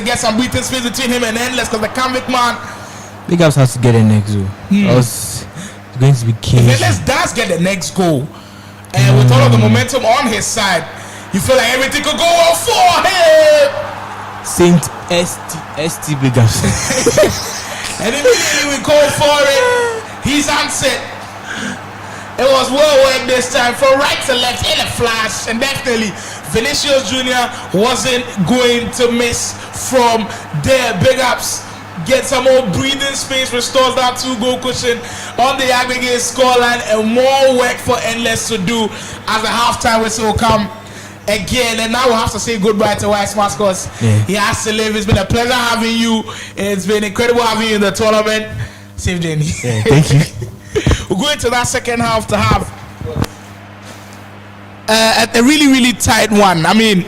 get some breathing space between him and Endless because the convict man. Big Ups has to get the next goal. It's going to be key. If Endless does get the next goal, and with all of the momentum on his side, you feel like everything could go well for him. Saint ST Big Ups. And immediately we call for it. He's answered. It was well worked this time from right to left in a flash, and definitely Vinicius Jr. wasn't going to miss from there. Big Ups get some more breathing space, restores that 2-goal cushion on the aggregate scoreline, and more work for Endless to do as the halftime whistle will come again. And now we'll have to say goodbye to Wise Mask because he has to leave. It's been a pleasure having you. It's been incredible having you in the tournament. Save Jenny. Yeah, thank you. We'll go into that second half to have a really, really tight one. I mean,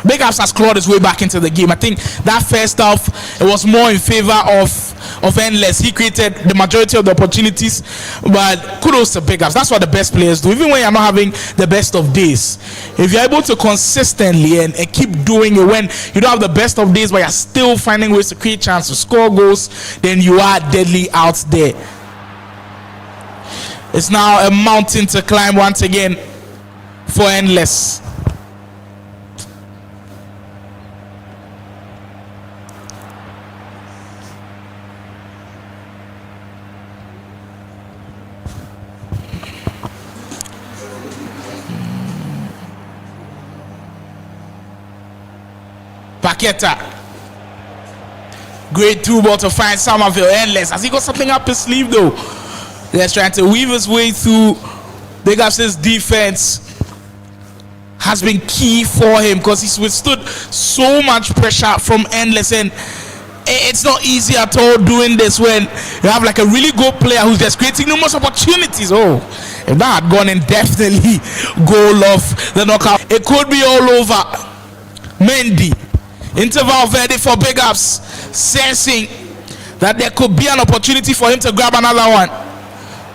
Big Ups has clawed his way back into the game. I think that first half, it was more in favor of Endless. He created the majority of the opportunities, but kudos to Big Ups. That's what the best players do. Even when you're not having the best of days, if you're able to consistently and keep doing it when you don't have the best of days, but you're still finding ways to create chances, to score goals, then you are deadly out there. It's now a mountain to climb once again for Endless. Paqueta. Great through ball to find Somerville. Endless. Has he got something up his sleeve though? He's trying to weave his way through. Big Ups' defense has been key for him because he's withstood so much pressure from Endless, and it's not easy at all doing this when you have like a really good player who's just creating numerous opportunities. Oh, if that had gone in, definitely goal off the knockout. It could be all over. Mendy, interval verdict for Big Ups, sensing that there could be an opportunity for him to grab another one.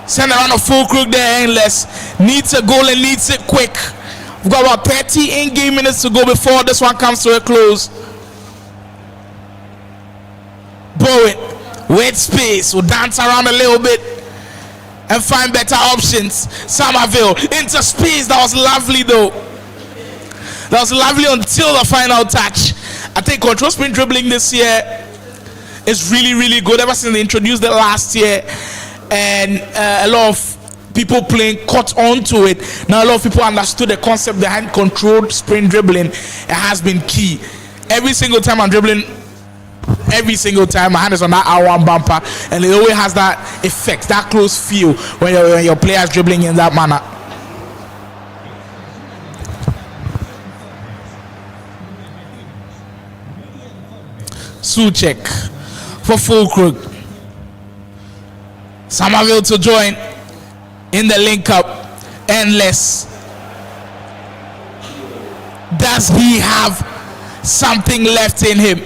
Send around a full crook there. Endless needs a goal and needs it quick. We've got about 30 in-game minutes to go before this one comes to a close. Bowen with space will dance around a little bit and find better options. Somerville into space. That was lovely though. That was lovely until the final touch. I think control sprint dribbling this year is really, really good ever since they introduced it last year. And a lot of people playing caught on to it. Now a lot of people understood the concept behind controlled sprint dribbling. It has been key. Every single time I'm dribbling, every single time my hand is on that R1 bumper, and it always has that effect, that close feel when your player is dribbling in that manner. Suchek for full crook. Somerville to join in the link up. Endless. Does he have something left in him?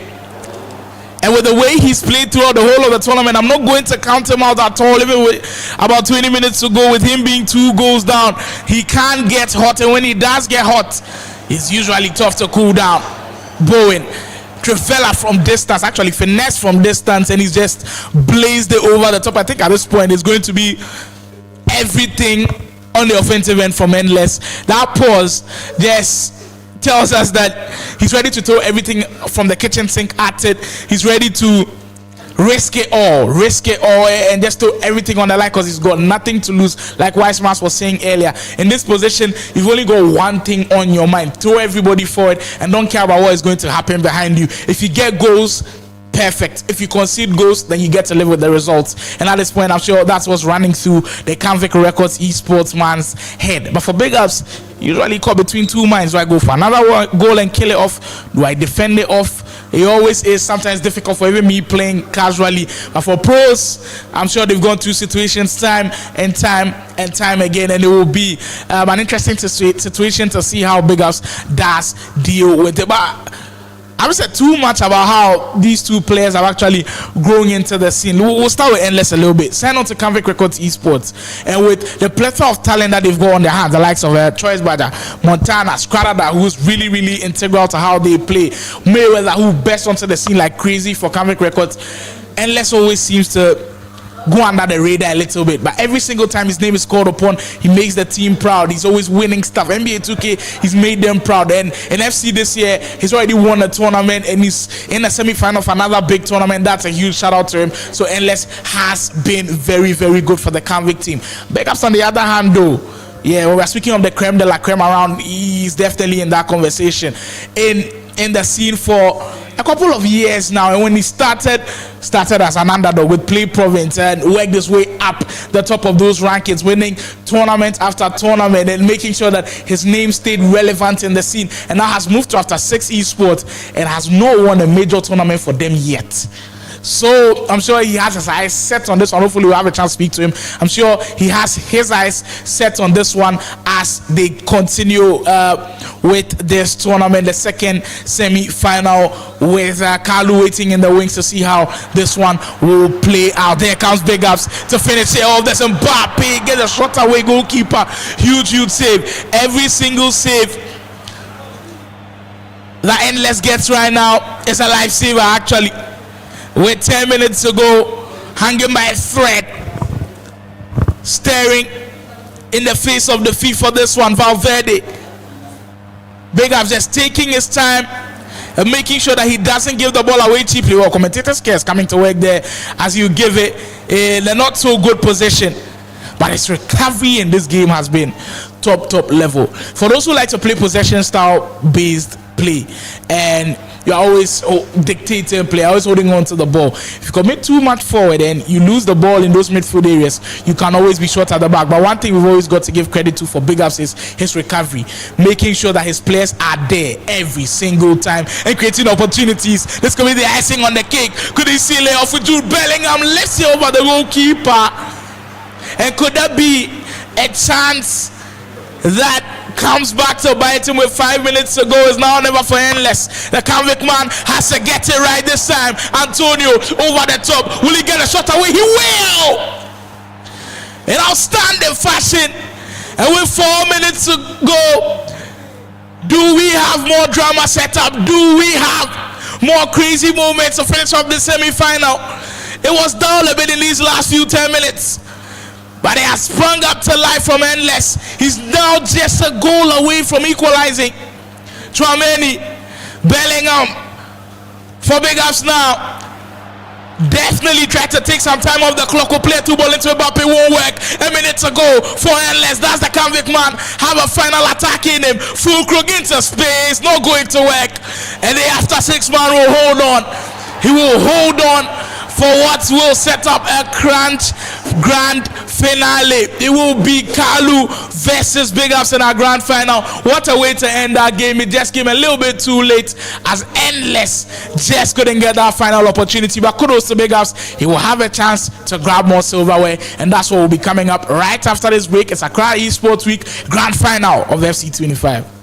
And with the way he's played throughout the whole of the tournament, I'm not going to count him out at all. Even with about 20 minutes to go, with him being 2 goals down, he can't get hot. And when he does get hot, it's usually tough to cool down. Bowen. Trevella from distance, actually finesse from distance, and he's just blazed it over the top. I think at this point it's going to be everything on the offensive end from Endless. That pause just tells us that he's ready to throw everything from the kitchen sink at it. He's ready to risk it all, and just throw everything on the line because he's got nothing to lose. Like Wise Mask was saying earlier, in this position, you've only got one thing on your mind: throw everybody forward and don't care about what is going to happen behind you. If you get goals, perfect. If you concede goals, then you get to live with the results. And at this point, I'm sure that's what's running through the Accra Records esports man's head. But for Big Ups, usually caught between two minds. Do I go for another goal and kill it off? Do I defend it off? It always is sometimes difficult for even me playing casually. But for pros, I'm sure they've gone through situations time and time again, and it will be an interesting situation to see how Big Ups does deal with it. But I haven't said too much about how these two players have actually grown into the scene. We'll start with Endless a little bit. Sign on to Accra Esports, and with the plethora of talent that they've got on their hands, the likes of Choice Badger, Montana, Scradada, who's really, really integral to how they play, Mayweather, who burst onto the scene like crazy for Accra Records. Endless always seems to go under the radar a little bit, but every single time his name is called upon, he makes the team proud. He's always winning stuff. NBA 2K, he's made them proud. And in FC this year, he's already won a tournament and he's in a semi-final of another big tournament. That's a huge shout out to him. So Endless has been very, very good for the Convict team. Big ups on the other hand though. Yeah, when we're speaking of the creme de la creme around, he's definitely in that conversation. In the scene for a couple of years now, and when he started as an underdog with Play Province and worked his way up the top of those rankings, winning tournament after tournament and making sure that his name stayed relevant in the scene, and now has moved to after 6 esports and has not won a major tournament for them yet. So I'm sure he has his eyes set on this one. Hopefully we'll have a chance to speak to him. I'm sure he has his eyes set on this one as they continue with this tournament, the second semi-final, with Kalu waiting in the wings to see how this one will play out. There comes Big Ups to finish it all. There's Mbappe, get a shot away goalkeeper. Huge save. Every single save that Endless gets right now is a lifesaver actually. With 10 minutes to go, hanging by a thread, staring in the face of defeat for this one, Valverde. Big Ups just taking his time and making sure that he doesn't give the ball away cheaply. Well, commentators cares coming to work there as you give it in a not so good position. But his recovery in this game has been top level. For those who like to play possession style based play, and you're always dictating play, always holding on to the ball. If you commit too much forward and you lose the ball in those midfield areas, you can always be short at the back. But one thing we've always got to give credit to for Big Ups is his recovery, making sure that his players are there every single time and creating opportunities. This could be the icing on the cake. Could he see layoff with Jude Bellingham? Let's see over the goalkeeper. And could that be a chance that comes back to bite him with 5 minutes to go? Is now never for Endless. The convict man has to get it right this time. Antonio over the top. Will he get a shot away? He will! In outstanding fashion. And with 4 minutes to go, do we have more drama set up? Do we have more crazy moments to finish off the semi-final? It was dull a bit in these last few 10 minutes. But he has sprung up to life from Endless. He's now just a goal away from equalizing. Trameni, Bellingham for Big Ups now. Definitely try to take some time off the clock. Will play 2 ball into Mbappe, won't work. A minute to go for Endless. That's the convict man. Have a final attack in him. Full crook into space. Not going to work. And the after 6 man will hold on. He will hold on for what will set up a grand finale. It will be Kalu versus Big Ups in our grand final. What a way to end that game. It just came a little bit too late as Endless just couldn't get that final opportunity. But kudos to Big Ups. He will have a chance to grab more silverware, and that's what will be coming up right after this break. It's Accra Esports Week grand final of FC 25.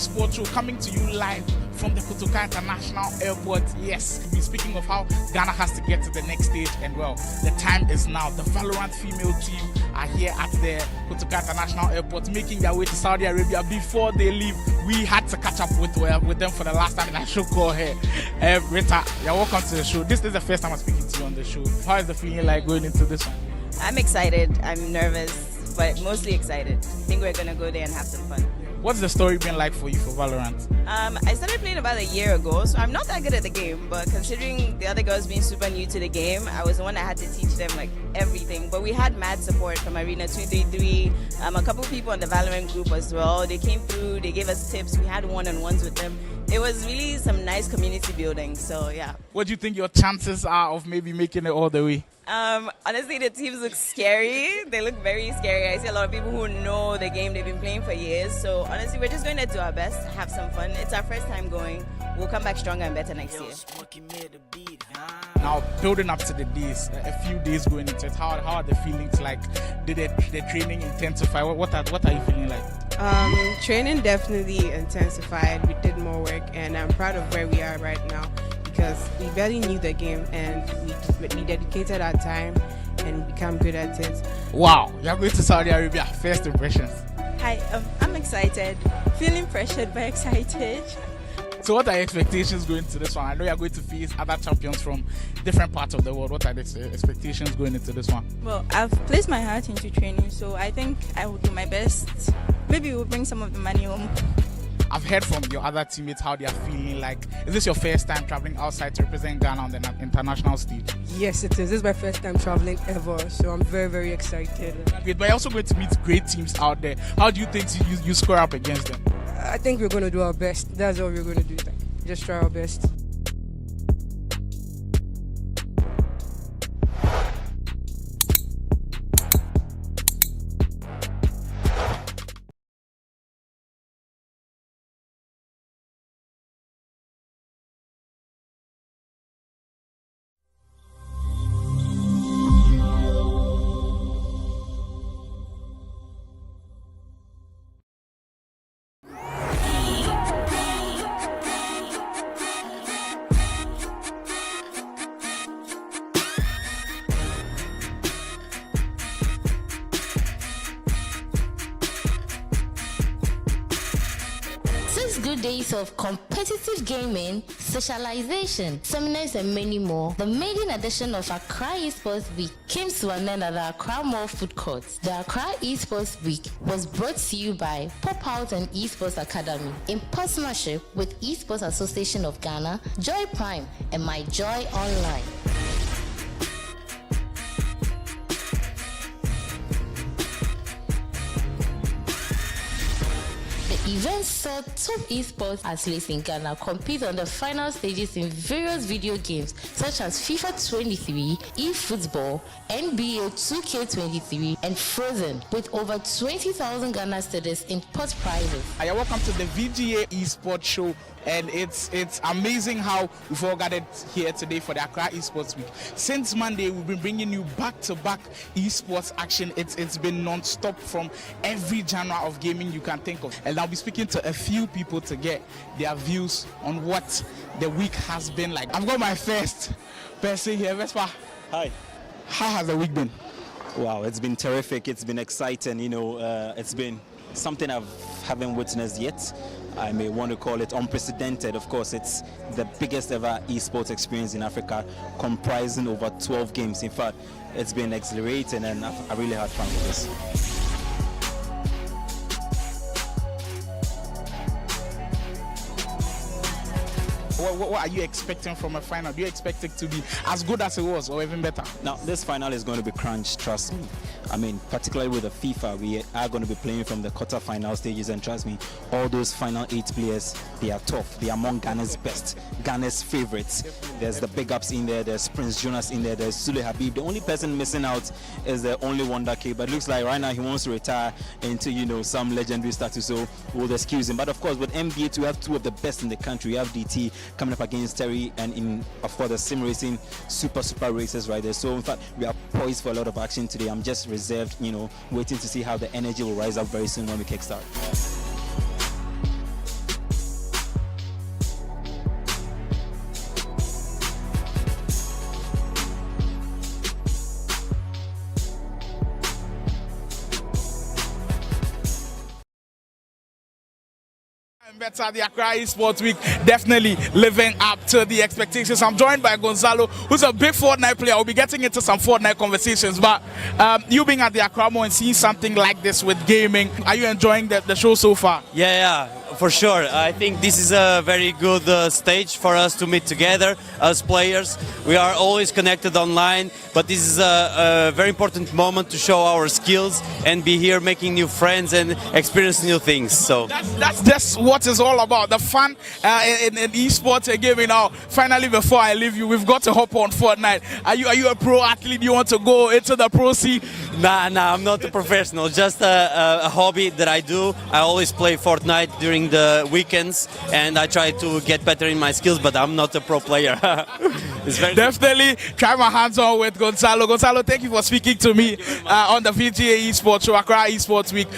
Sports show coming to you live from the Kotoka International Airport. Yes, we're speaking of how Ghana has to get to the next stage, and well, the time is now. The Valorant female team are here at the Kotoka International Airport, making their way to Saudi Arabia. Before they leave, we had to catch up with them for the last time, and I should call her. Rita, you're welcome to the show. This is the first time I'm speaking to you on the show. How is the feeling like going into this one? I'm excited. I'm nervous, but mostly excited. I think we're gonna go there and have some fun. What's the story been like for you for Valorant? I started playing about a year ago, so I'm not that good at the game, but considering the other girls being super new to the game, I was the one that had to teach them like everything. But we had mad support from Arena 233, a couple people in the Valorant group as well. They came through, they gave us tips, we had one-on-ones with them. It was really some nice community building, so yeah. What do you think your chances are of maybe making it all the way? Honestly, the teams look scary. They look very scary. I see a lot of people who know the game. They've been playing for years. So honestly, we're just going to do our best, have some fun. It's our first time going. We'll come back stronger and better next year. Now, building up to the days, a few days going into it, how are the feelings like? Did the training intensify? What are you feeling like? Training definitely intensified. We did more work, and I'm proud of where we are right now because we barely knew the game, and we dedicated our time and become good at it. Wow, you're going to Saudi Arabia. First impressions. Hi, I'm excited. Feeling pressured but excited. So what are your expectations going into this one? I know you're going to face other champions from different parts of the world. What are the expectations going into this one? Well, I've placed my heart into training, so I think I will do my best. Maybe we'll bring some of the money home. I've heard from your other teammates how they are feeling. Like, is this your first time traveling outside to represent Ghana on the international stage? Yes, it is. This is my first time traveling ever, so I'm very, very excited. Great, but you're also going to meet great teams out there. How do you think you score up against them? I think we're going to do our best. That's all we're going to do. Just try our best. Good days of competitive gaming, socialization, seminars, and many more. The maiden edition of Accra Esports Week came to an end at the Accra Mall Food Court. The Accra Esports Week was brought to you by Pop Out and Esports Academy in partnership with Esports Association of Ghana, Joy Prime, and My Joy Online. The event saw top esports athletes in Ghana compete on the final stages in various video games such as FIFA 23, eFootball, NBA 2K23, and Frozen, with over 20,000 Ghana students in pot prizes. Hi, welcome to the VGA Esports Show. And it's amazing how we've all gathered here today for the Accra Esports Week. Since Monday, we've been bringing you back-to-back esports action. It's been non-stop from every genre of gaming you can think of. And I'll be speaking to a few people to get their views on what the week has been like. I've got my first person here, Vespa. Hi. How has the week been? Wow, it's been terrific. It's been exciting. It's been something I haven't witnessed yet. I may want to call it unprecedented. Of course, it's the biggest ever esports experience in Africa, comprising over 12 games. In fact, it's been exhilarating, and I really had fun with this. What are you expecting from a final? Do you expect it to be as good as it was or even better? Now, this final is going to be crunch, trust me. I mean, particularly with the FIFA, we are going to be playing from the quarter-final stages, and trust me, all those final 8 players, they are tough. They are among Ghana's best, Ghana's favorites. There's the big ups in there, there's Prince Jonas in there, there's Sule Habib. The only person missing out is the only Wonder Kid, but it looks like right now he wants to retire into, some legendary status, so we'll excuse him. But of course, with NBA, we have 2 of the best in the country. We have DT coming up against Terry, and of course the sim racing super races right there. So in fact, we are poised for a lot of action today. I'm just reserved, waiting to see how the energy will rise up very soon when we kickstart. Better, the Accra Esports Week definitely living up to the expectations. I'm joined by Gonzalo, who's a big Fortnite player. We'll be getting into some Fortnite conversations, but you being at the Accra Mall and seeing something like this with gaming, are you enjoying the show so far? Yeah, for sure. I think this is a very good stage for us to meet together as players. We are always connected online, but this is a very important moment to show our skills and be here making new friends and experience new things. So that's what it's all about, the fun in esports and gaming. Now, finally, before I leave you, we've got to hop on Fortnite. Are you a pro athlete? Do you want to go into the pro scene? Nah, I'm not a professional. Just a hobby that I do. I always play Fortnite during during the weekends, and I try to get better in my skills, but I'm not a pro player. It's very Definitely try my hands on with Gonzalo. Gonzalo, thank you for speaking to me on the VGA Esports show, Accra Esports Week.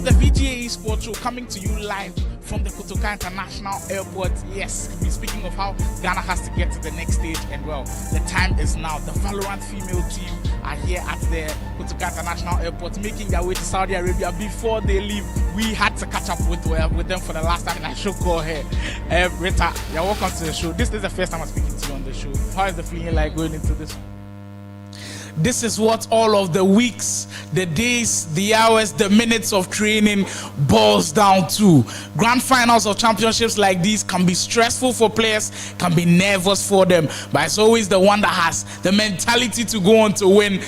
The VGA Esports show coming to you live from the Kotoka International Airport. Yes, we're speaking of how Ghana has to get to the next stage, and well, the time is now. The Valorant female team are here at the Kotoka International Airport, making their way to Saudi Arabia. Before they leave, we had to catch up with them for the last time. I should call her. Rita, you're welcome to the show. This is the first time I'm speaking to you on the show. How is the feeling like going into this? This is what all of the weeks, the days, the hours, the minutes of training boils down to. Grand finals of championships like these can be stressful for players, can be nervous for them, but it's always the one that has the mentality to go on to win.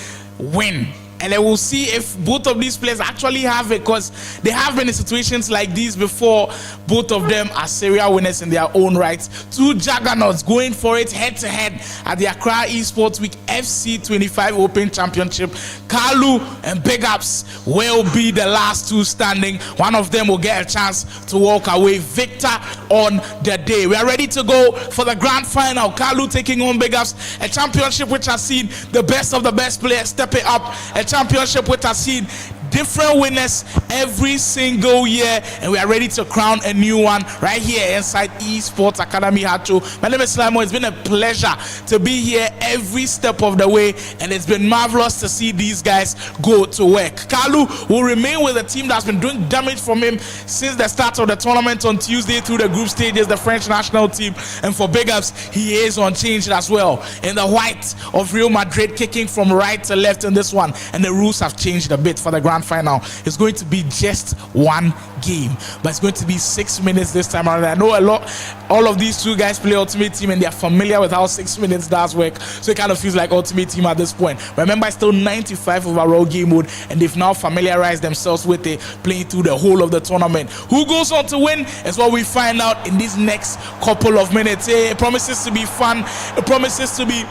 And then we'll see if both of these players actually have it, because they have been in situations like these before. Both of them are serial winners in their own right. Two juggernauts going for it head-to-head at the Accra Esports Week FC 25 Open Championship. Kalu and Big Ups will be the last two standing. One of them will get a chance to walk away victor on the day. We are ready to go for the grand final. Kalu taking on Big Ups, a championship which has seen the best of the best players step it up, a championship which has seen different winners every single year, and we are ready to crown a new one right here inside Esports Academy Hacho. My name is Slimo. It's been a pleasure to be here every step of the way, and it's been marvelous to see these guys go to work. Kalu will remain with a team that's been doing damage from him since the start of the tournament on Tuesday through the group stages, the French national team, and for Big Ups, he is unchanged as well in the white of Real Madrid, kicking from right to left in this one, and the rules have changed a bit for the grand final. It's going to be just one game, but it's going to be 6 minutes this time around. I know all of these two guys play Ultimate Team, and they're familiar with how 6 minutes does work, so it kind of feels like Ultimate Team at this point. Remember, it's still 95 overall game mode, and they've now familiarized themselves with it, playing through the whole of the tournament. Who goes on to win is what we find out in these next couple of minutes. It promises to be fun. It promises to be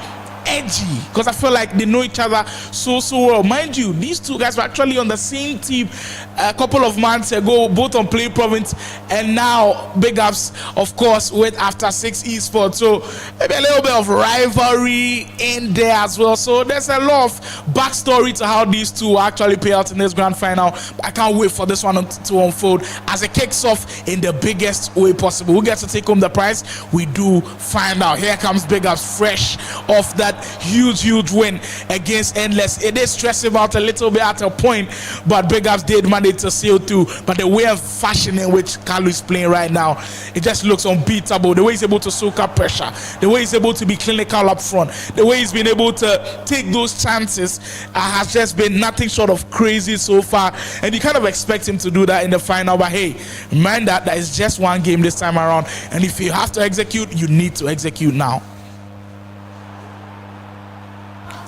edgy, because I feel like they know each other so well. Mind you, these two guys were actually on the same team a couple of months ago, both on Play Province, and now Big Ups, of course, with After 6 Esports. So maybe a little bit of rivalry in there as well. So there's a lot of backstory to how these two actually play out in this grand final. But I can't wait for this one to unfold as it kicks off in the biggest way possible. Who gets to take home the prize? We do find out. Here comes Big Ups, fresh off that huge win against Endless. It is stressing out a little bit at a point, but Big Ups did manage to sail through. But the way of fashion in which Kalu is playing right now, it just looks unbeatable. The way he's able to soak up pressure, the way he's able to be clinical up front, the way he's been able to take those chances has just been nothing short of crazy so far, and you kind of expect him to do that in the final. But hey, mind that is just one game this time around, and if you have to execute, you need to execute now.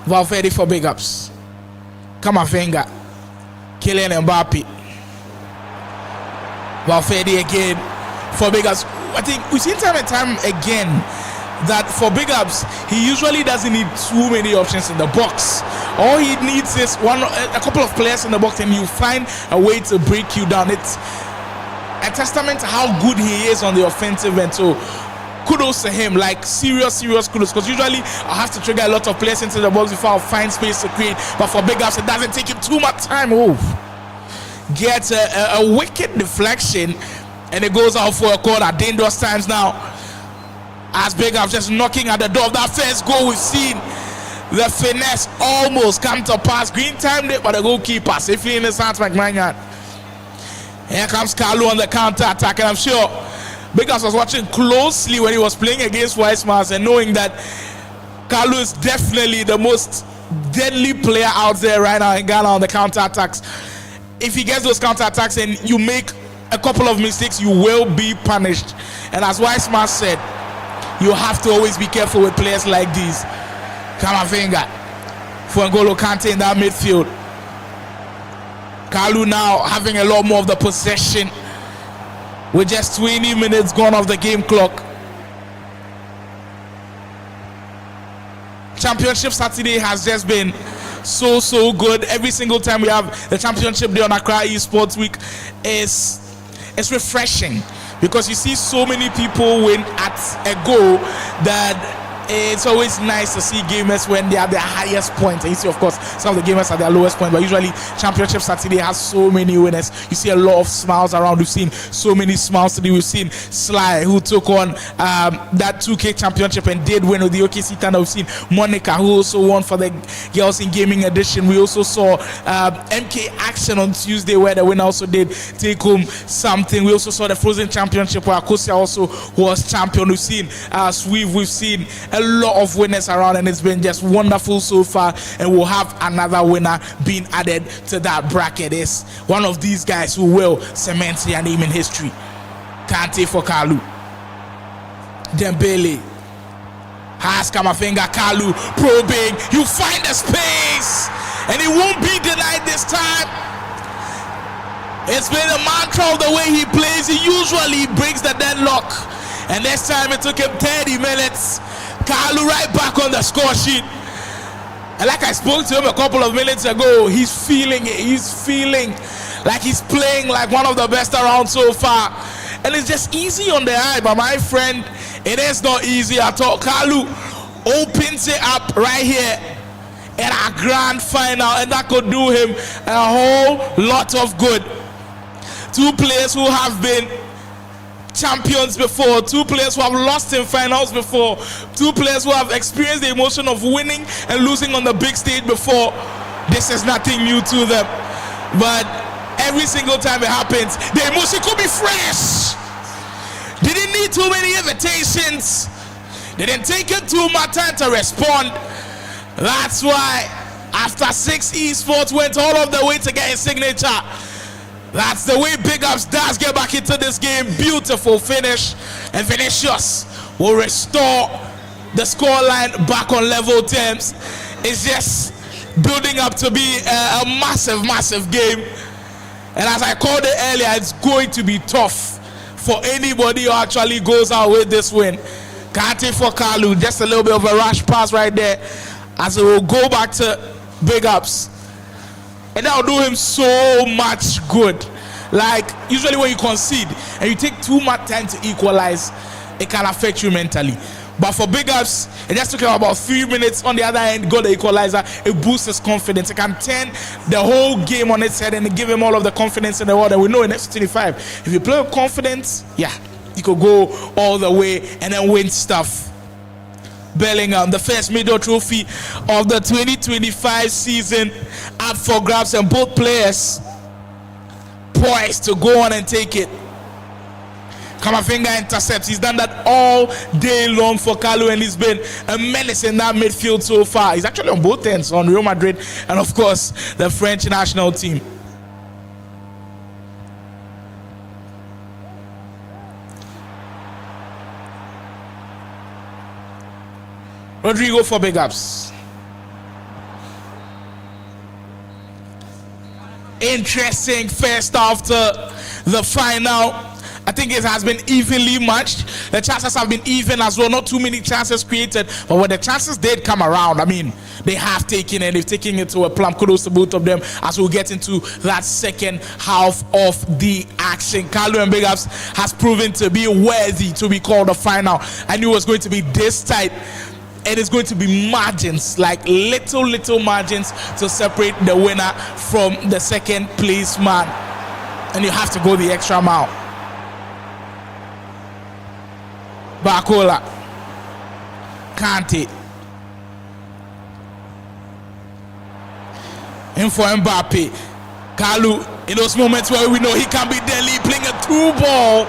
Valverde for Big Ups. Kamavinga. Kylian Mbappe. Valverde again for Big Ups. I think we've seen time and time again that for Big Ups, he usually doesn't need too many options in the box. All he needs is a couple of players in the box, and you find a way to break you down. It's a testament to how good he is on the offensive end. So kudos to him, like serious kudos, because usually I have to trigger a lot of players into the box before I find space to create, but for Big Ups, it doesn't take him too much time. Gets a wicked deflection, and it goes out for a corner. Dangerous times now, as Big Ups just knocking at the door of that first goal. We've seen the finesse almost come to pass. Green timed it, but the goalkeeper safely in his hands. McMahon. Here comes Kalu on the counter attack, and I'm sure Big Ups was watching closely when he was playing against Weissmans, and knowing that Kalu is definitely the most deadly player out there right now in Ghana on the counter attacks. If he gets those counter attacks and you make a couple of mistakes, you will be punished. And as Weissmans said, You have to always be careful with players like these. Kamavinga for N'Golo Kante in that midfield. Kalu now having a lot more of the possession with just 20 minutes gone off the game clock. Championship Saturday has just been so good. Every single time we have the championship day on Accra Esports Week is refreshing, because you see so many people win at a go that it's always nice to see gamers when they are at their highest point. And you see, of course, some of the gamers at their lowest point, but usually Championship Saturday has so many winners. You see a lot of smiles around. We've seen so many smiles today. We've seen Sly, who took on that 2K championship and did win with the OKC Thunder. We've seen Monica, who also won for the Girls in Gaming edition. We also saw MK Action on Tuesday, where the winner also did take home something. We also saw the Frozen Championship, where Akosia also was champion. We've seen Sweeve. We've seen a lot of winners around, and it's been just wonderful so far, and we'll have another winner being added to that bracket. It's one of these guys who will cement their name in history. Kante for Kalu. Dembele has Kamavinga. Kalu probing. You find the space, and it won't be denied this time. It's been a mantra of the way he plays. He usually breaks the deadlock, and this time it took him 30 minutes. Kalu right back on the score sheet. And like I spoke to him a couple of minutes ago, he's feeling it. He's feeling like he's playing like one of the best around so far. And it's just easy on the eye, but my friend, it is not easy at all. Kalu opens it up right here in our grand final, and that could do him a whole lot of good. Two players who have been champions before, two players who have lost in finals before, two players who have experienced the emotion of winning and losing on the big stage before. This is nothing new to them, but every single time it happens, the emotion could be fresh. They didn't need too many invitations. They didn't take it too much time to respond. That's why after 6 esports went all of the way to get his signature. That's the way Big Ups does get back into this game. Beautiful finish, and Vinicius will restore the scoreline back on level terms. It's just building up to be a massive game, and as I called it earlier, it's going to be tough for anybody who actually goes out with this win. Kante for Kalu, just a little bit of a rush pass right there, as it will go back to Big Ups. And that'll do him so much good. Like, usually when you concede and you take too much time to equalize, it can affect you mentally. But for Big Ups, it just took him about 3 minutes on the other end, got the equalizer. It boosts his confidence. It can turn the whole game on its head and give him all of the confidence in the world. And we know in F25, if you play with confidence, yeah, you could go all the way and then win stuff. Bellingham, the first major trophy of the 2025 season, up for grabs, and both players poised to go on and take it. Kamavinga intercepts. He's done that all day long for Kalu, and he's been a menace in that midfield so far. He's actually on both ends, on Real Madrid and of course the French national team. Rodrigo for Big Ups. Interesting first half to the final. I think it has been evenly matched. The chances have been even as well. Not too many chances created, but when the chances did come around, I mean, they have taken it. They've taken it to a plum. Kudos to both of them as we'll get into that second half of the action. Kalu and Big Ups has proven to be worthy to be called a final. I knew it was going to be this tight. And it's going to be margins, like little margins to separate the winner from the second place man. And you have to go the extra mile. Bakola. Kante. In for Mbappe. Kalu, in those moments where we know he can be deadly, playing a through ball.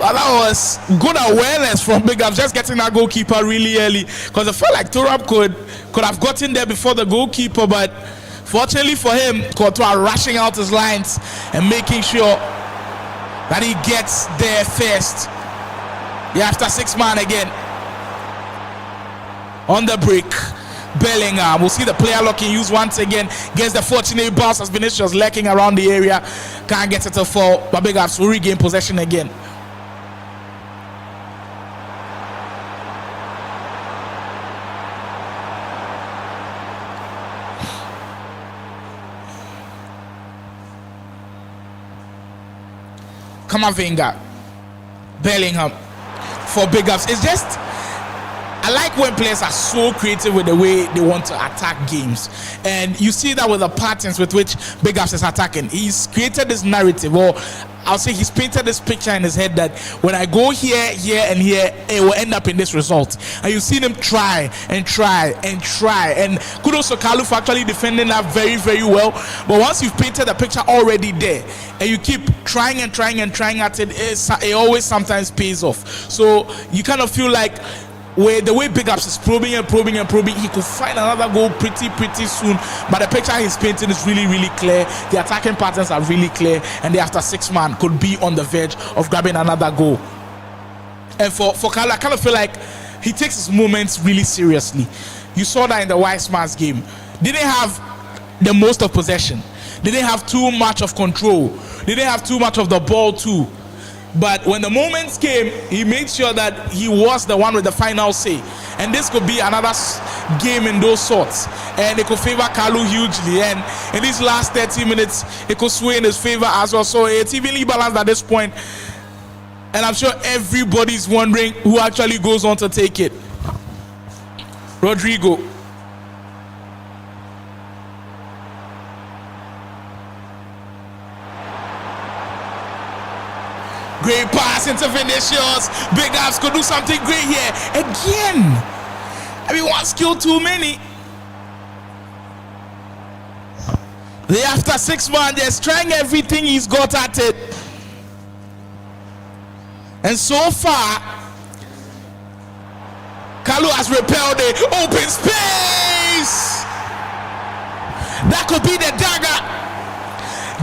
But that was good awareness from Big Ups, just getting that goalkeeper really early. Because I felt like Turab could have gotten there before the goalkeeper, but fortunately for him, Courtois rushing out his lines and making sure that he gets there first. The after 6 man again. On the break. Bellingham. We'll see the player locking use once again. Gets the fortunate bounce as Vinicius lurking around the area. Can't get it to fall. But Big Ups will regain possession again. Kamavinga, Bellingham for Big Ups. It's just, I like when players are so creative with the way they want to attack games, and you see that with the patterns with which Big Ups is attacking. He's created this narrative, or I'll say he's painted this picture in his head that when I go here, here, and here, it will end up in this result. And you've seen him try and try and try. And kudos to Kalu for actually defending that very, very well. But once you've painted the picture already there, and you keep trying and trying and trying at it, it always sometimes pays off. So you kind of feel like, where the way Big Ups is probing and probing and probing, he could find another goal pretty soon. But the picture he's painting is really, really clear. The attacking patterns are really clear, and the after 6 man could be on the verge of grabbing another goal. And for Kalu, I kind of feel like he takes his moments really seriously. You saw that in the Wise Man's game. Didn't have the most of possession. Didn't have too much of control. Didn't have too much of the ball too. But when the moments came, he made sure that he was the one with the final say. And this could be another game in those sorts. And it could favor Kalu hugely. And in these last 30 minutes, it could sway in his favor as well. So it's evenly balanced at this point. And I'm sure everybody's wondering who actually goes on to take it. Rodrigo. Great pass into Vinicius. Big Ups could do something great here. Again. I mean, one skill too many. The after 6 man just trying everything he's got at it. And so far, Kalu has repelled it. Open space. That could be the dagger.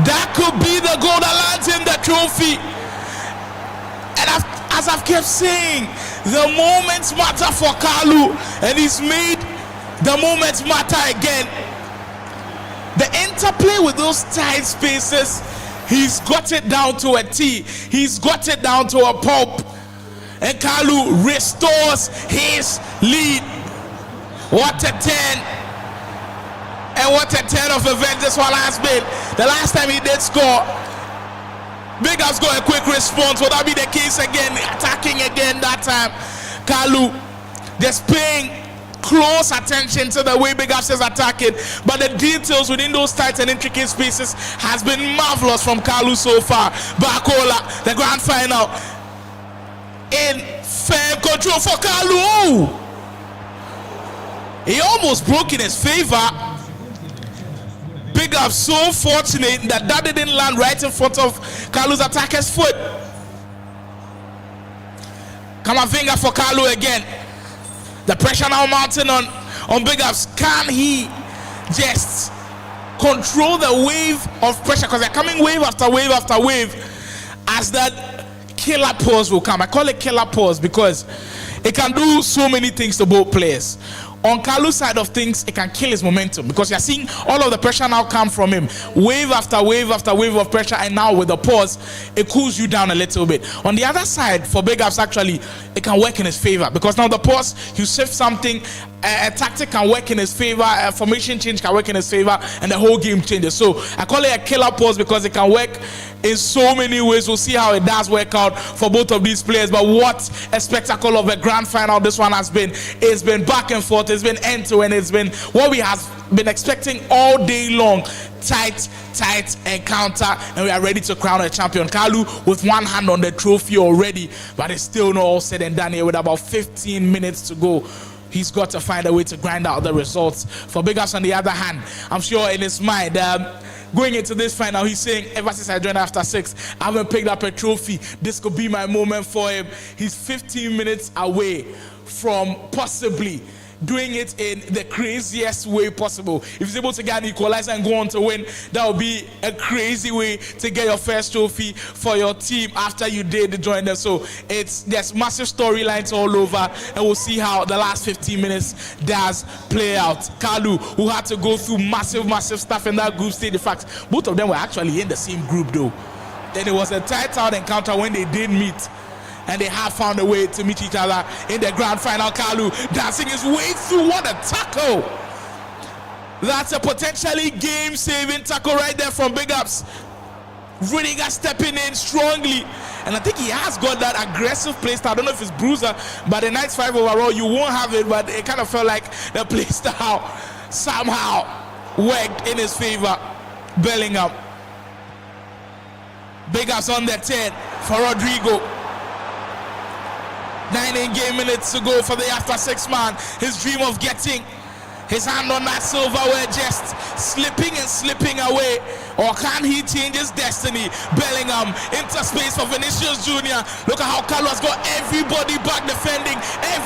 That could be the goal that lands him the trophy. And as I've kept saying, the moments matter for Kalu, and he's made the moments matter again. The interplay with those tight spaces, he's got it down to a T. He's got it down to a pulp. And Kalu restores his lead. What a 10. And what a 10 of events this one has been. The last time he did score, Big Ups got a quick response. Will that be the case again? Attacking again that time. Kalu just paying close attention to the way Big Ups is attacking. But the details within those tight and intricate spaces has been marvelous from Kalu so far. Bakola, the grand final. In firm control for Kalu. Oh! He almost broke in his favor. Big Ups so fortunate that didn't land right in front of Kalu's attacker's foot. Kamavinga for Kalu again. The pressure now mounting on Big Ups. Can he just control the wave of pressure? Because they're coming wave after wave after wave as that killer pause will come. I call it killer pause because it can do so many things to both players. On Kalu's side of things, it can kill his momentum because you're seeing all of the pressure now come from him. Wave after wave after wave of pressure, and now with the pause, it cools you down a little bit. On the other side, for Big Ups, actually, it can work in his favor because now the pause, you shift something, a tactic can work in his favor, a formation change can work in his favor, and the whole game changes. So I call it a killer pause because it can work in so many ways. We'll see how it does work out for both of these players. But what a spectacle of a grand final this one has been. It's been back and forth. It's been end to end. It's been what we have been expecting all day long. Tight encounter, and we are ready to crown a champion. Kalu with one hand on the trophy already, but it's still not all said and done here with about 15 minutes to go. He's got to find a way to grind out the results. For Big Ups on the other hand, I'm sure in his mind, going into this final, he's saying, ever since I joined after 6, I haven't picked up a trophy. This could be my moment for him. He's 15 minutes away from possibly doing it in the craziest way possible. If he's able to get an equalizer and go on to win, that would be a crazy way to get your first trophy for your team after you did join them. So there's massive storylines all over, and we'll see how the last 15 minutes does play out. Kalu, who had to go through massive stuff in that group stage. In fact, both of them were actually in the same group though. Then it was a tight out encounter when they did meet, and they have found a way to meet each other in the grand final. Kalu dancing his way through. What a tackle! That's a potentially game-saving tackle right there from Big Ups. Rudiger stepping in strongly, and I think he has got that aggressive play style. I don't know if it's Bruiser, but the Knights 5 overall, you won't have it, but it kind of felt like the play style somehow worked in his favor. Bellingham. Big Ups on the 10 for Rodrigo. 9 in-game minutes to go for the after 6 man. His dream of getting his hand on that silverware just slipping away. Or can he change his destiny? Bellingham into space for Vinicius Jr. Look at how Carlos got everybody back defending. And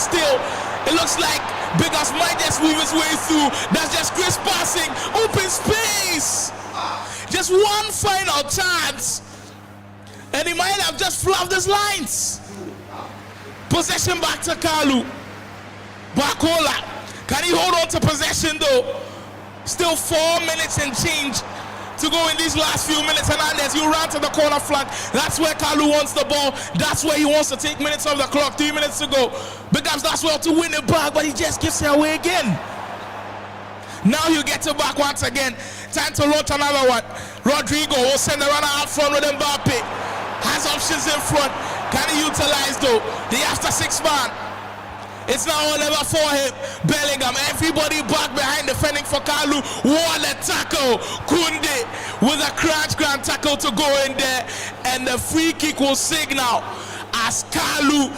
still, it looks like Big Ups might just weave his way through. That's just Chris passing. Open space. Just one final chance, and he might have just flubbed his lines. Possession back to Kalu. Bakola, can he hold on to possession though? Still 4 minutes and change to go in these last few minutes. Hernandez, you ran to the corner flank. That's where Kalu wants the ball. That's where he wants to take minutes off the clock. 3 minutes to go. Big Ups does well to win it back, but he just gives it away again. Now you get it back once again. Time to launch another one. Rodrigo will send the runner out front with Mbappe. Has options in front. Can he utilize though? The after 6 man. It's now all over for him. Bellingham, everybody back behind defending for Kalu. What a tackle. Kunde with a crunch grand tackle to go in there. And the free kick will signal as Kalu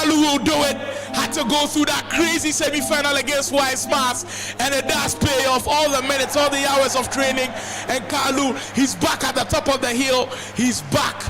will do it. Had to go through that crazy semi-final against Wise Mars, and it does pay off. All the minutes, all the hours of training, and Kalu, he's back at the top of the hill. He's back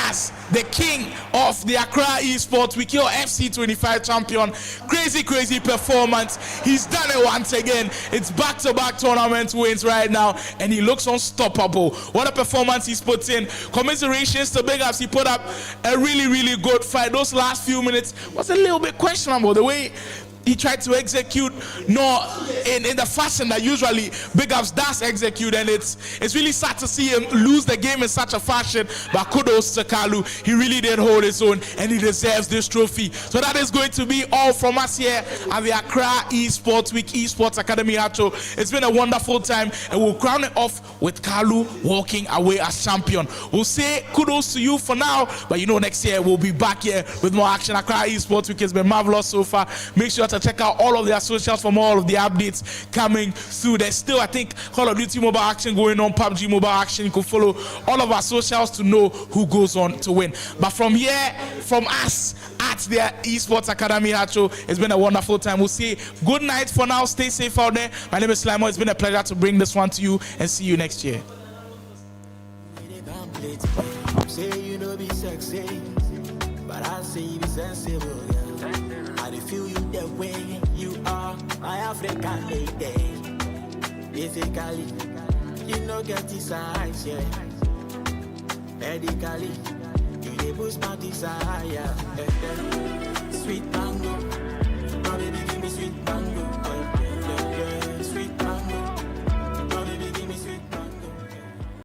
as the king of the Accra Esports Wikio FC 25 champion. Crazy performance. He's done it once again. It's back-to-back tournament wins right now, and he looks unstoppable. What a performance he's put in. Commiserations to Big Ups. He put up a really good fight. Those last few minutes was a little bit questionable. The way he tried to execute, not in the fashion that usually Big Ups does execute, and it's really sad to see him lose the game in such a fashion. But kudos to Kalu, he really did hold his own, and he deserves this trophy. So that is going to be all from us here at the Accra Esports Week Esports Academy Hacho. It's been a wonderful time, and we'll crown it off with Kalu walking away as champion. We'll say kudos to you for now, but you know next year we'll be back here with more action. Accra Esports Week has been marvelous so far. Make sure to check out all of their socials for more of the updates coming through. There's still, I think, Call of Duty mobile action going on, PUBG mobile action. You can follow all of our socials to know who goes on to win. But from here, from us at the Esports Academy Hacho, it's been a wonderful time. We'll say good night for now. Stay safe out there. My name is Slimo. It's been a pleasure to bring this one to you, and see you next year. Say you know be sexy, but I say you be sensible. I feel you the way you are, my African lady. Physically, you know get this eyes, yeah. Medically, you dey boost my desire. Sweet man.